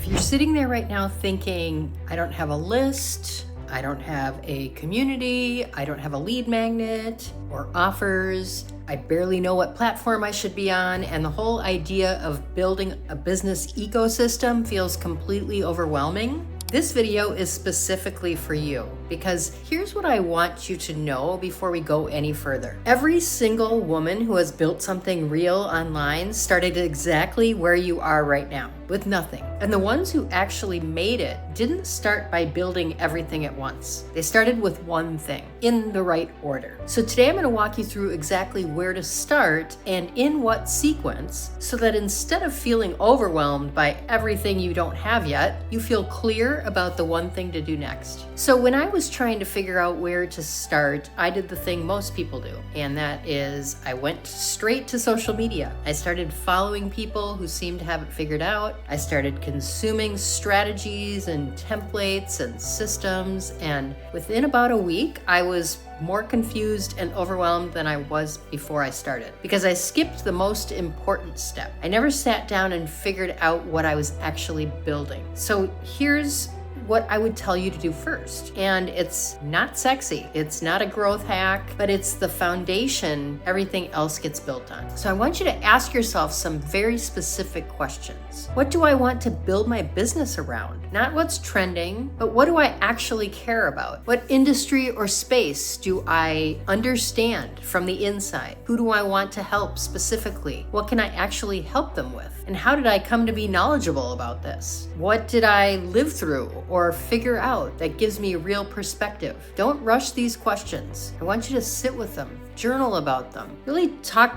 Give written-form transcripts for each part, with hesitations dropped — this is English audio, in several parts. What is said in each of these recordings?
If you're sitting there right now thinking, I don't have a list, I don't have a community, I don't have a lead magnet or offers, I barely know what platform I should be on, and the whole idea of building a business ecosystem feels completely overwhelming, this video is specifically for you, because here's what I want you to know before we go any further. Every single woman who has built something real online started exactly where you are right now, with nothing. And the ones who actually made it didn't start by building everything at once. They started with one thing, in the right order. So today I'm going to walk you through exactly where to start and in what sequence, so that instead of feeling overwhelmed by everything you don't have yet, you feel clear about the one thing to do next. So when I was trying to figure out where to start, I did the thing most people do, and that is I went straight to social media. I started following people who seemed to have it figured out. I started consuming strategies and templates and systems, and within about a week, I was more confused and overwhelmed than I was before I started, because I skipped the most important step. I never sat down and figured out what I was actually building. So here's what I would tell you to do first. And it's not sexy, it's not a growth hack, but it's the foundation everything else gets built on. So I want you to ask yourself some very specific questions. What do I want to build my business around? Not what's trending, but what do I actually care about? What industry or space do I understand from the inside? Who do I want to help specifically? What can I actually help them with? And how did I come to be knowledgeable about this? What did I live through or figure out that gives me real perspective? Don't rush these questions. I want you to sit with them, journal about them, really talk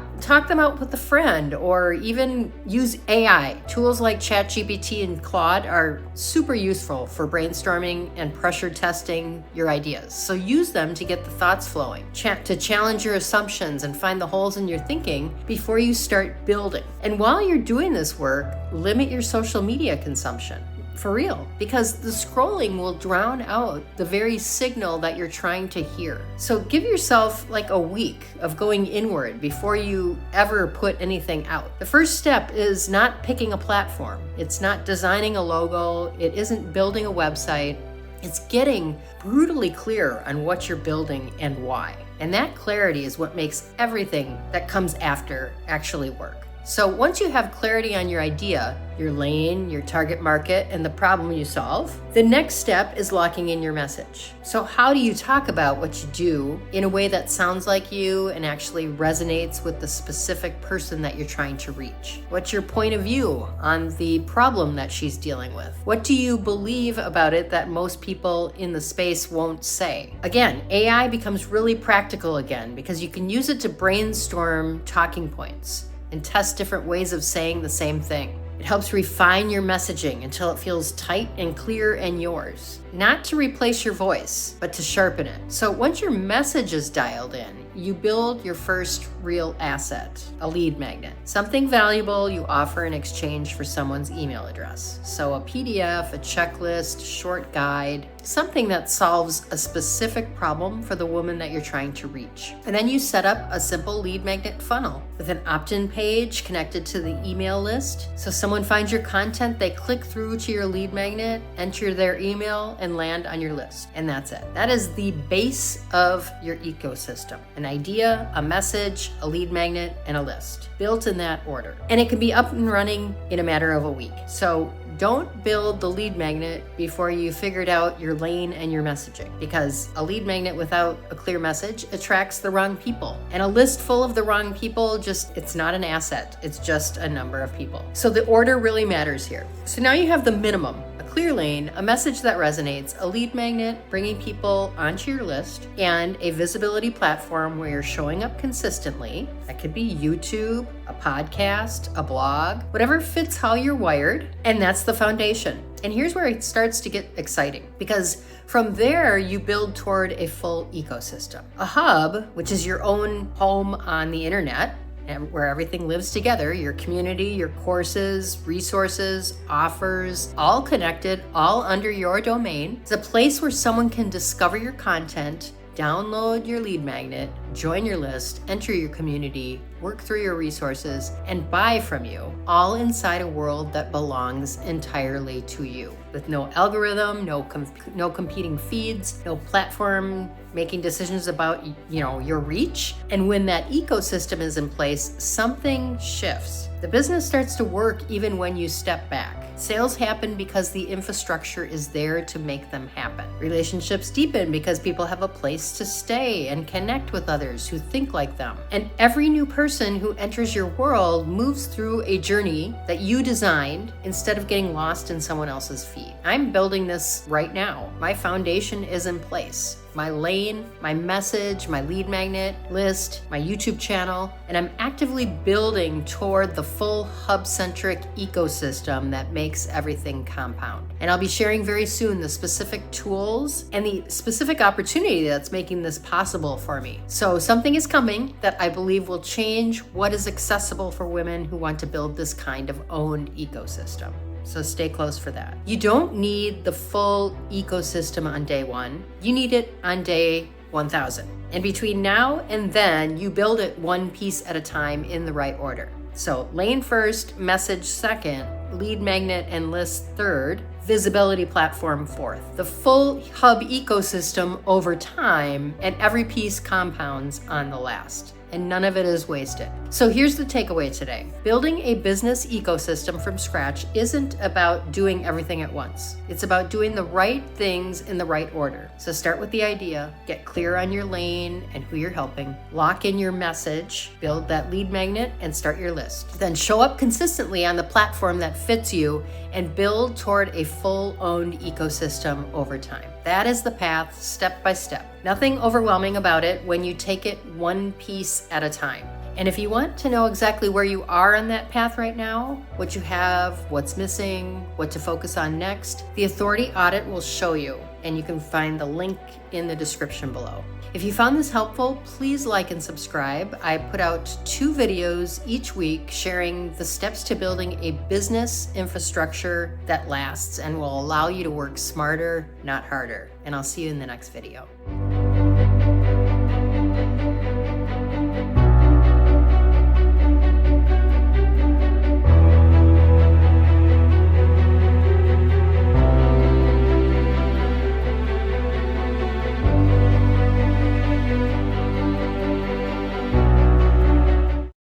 them out with a friend, or even use AI. Tools like ChatGPT and Claude are super useful for brainstorming and pressure testing your ideas. So use them to get the thoughts flowing, to challenge your assumptions and find the holes in your thinking before you start building. And while you're doing this work, limit your social media consumption. For real, because the scrolling will drown out the very signal that you're trying to hear. So give yourself like a week of going inward before you ever put anything out. The first step is not picking a platform. It's not designing a logo. It isn't building a website. It's getting brutally clear on what you're building and why. And that clarity is what makes everything that comes after actually work. So once you have clarity on your idea, your lane, your target market, and the problem you solve, the next step is locking in your message. So how do you talk about what you do in a way that sounds like you and actually resonates with the specific person that you're trying to reach? What's your point of view on the problem that she's dealing with? What do you believe about it that most people in the space won't say? Again, AI becomes really practical again, because you can use it to brainstorm talking points and test different ways of saying the same thing. It helps refine your messaging until it feels tight and clear and yours. Not to replace your voice, but to sharpen it. So once your message is dialed in, you build your first real asset, a lead magnet. Something valuable you offer in exchange for someone's email address. So a PDF, a checklist, short guide, something that solves a specific problem for the woman that you're trying to reach. And then you set up a simple lead magnet funnel with an opt-in page connected to the email list. So someone finds your content, they click through to your lead magnet, enter their email, and land on your list. And that's it. That is the base of your ecosystem. An idea, a message, a lead magnet, and a list, built in that order. And it can be up and running in a matter of a week. So don't build the lead magnet before you figured out your lane and your messaging, because a lead magnet without a clear message attracts the wrong people. And a list full of the wrong people, it's not an asset. It's just a number of people. So the order really matters here. So now you have the minimum. Clear lane, a message that resonates, a lead magnet bringing people onto your list, and a visibility platform where you're showing up consistently. That could be YouTube, a podcast, a blog, whatever fits how you're wired, and that's the foundation. And here's where it starts to get exciting, because from there you build toward a full ecosystem. A hub, which is your own home on the internet, and where everything lives together, your community, your courses, resources, offers, all connected, all under your domain. It's a place where someone can discover your content, download your lead magnet, join your list, enter your community, work through your resources, and buy from you, all inside a world that belongs entirely to you. With no algorithm, no competing feeds, no platform making decisions about your reach. And when that ecosystem is in place, something shifts. The business starts to work even when you step back. Sales happen because the infrastructure is there to make them happen. Relationships deepen because people have a place to stay and connect with others who think like them. And every new person who enters your world moves through a journey that you designed instead of getting lost in someone else's feet. I'm building this right now. My foundation is in place. My lane, my message, my lead magnet list, my YouTube channel, and I'm actively building toward the full hub-centric ecosystem that makes everything compound. And I'll be sharing very soon the specific tools and the specific opportunity that's making this possible for me. So something is coming that I believe will change what is accessible for women who want to build this kind of owned ecosystem. So stay close for that. You don't need the full ecosystem on day one. You need it on day 1000. And between now and then, you build it one piece at a time in the right order. So lane first, message second, lead magnet and list third, visibility platform fourth. The full hub ecosystem over time, and every piece compounds on the last. And none of it is wasted. So here's the takeaway today. Building a business ecosystem from scratch isn't about doing everything at once. It's about doing the right things in the right order. So start with the idea, get clear on your lane and who you're helping, lock in your message, build that lead magnet, and start your list. Then show up consistently on the platform that fits you and build toward a full owned ecosystem over time. That is the path, step by step. Nothing overwhelming about it when you take it one piece at a time. And if you want to know exactly where you are on that path right now, what you have, what's missing, what to focus on next, the Authority Audit will show you, and you can find the link in the description below. If you found this helpful, please like and subscribe. I put out 2 videos each week sharing the steps to building a business infrastructure that lasts and will allow you to work smarter, not harder. And I'll see you in the next video.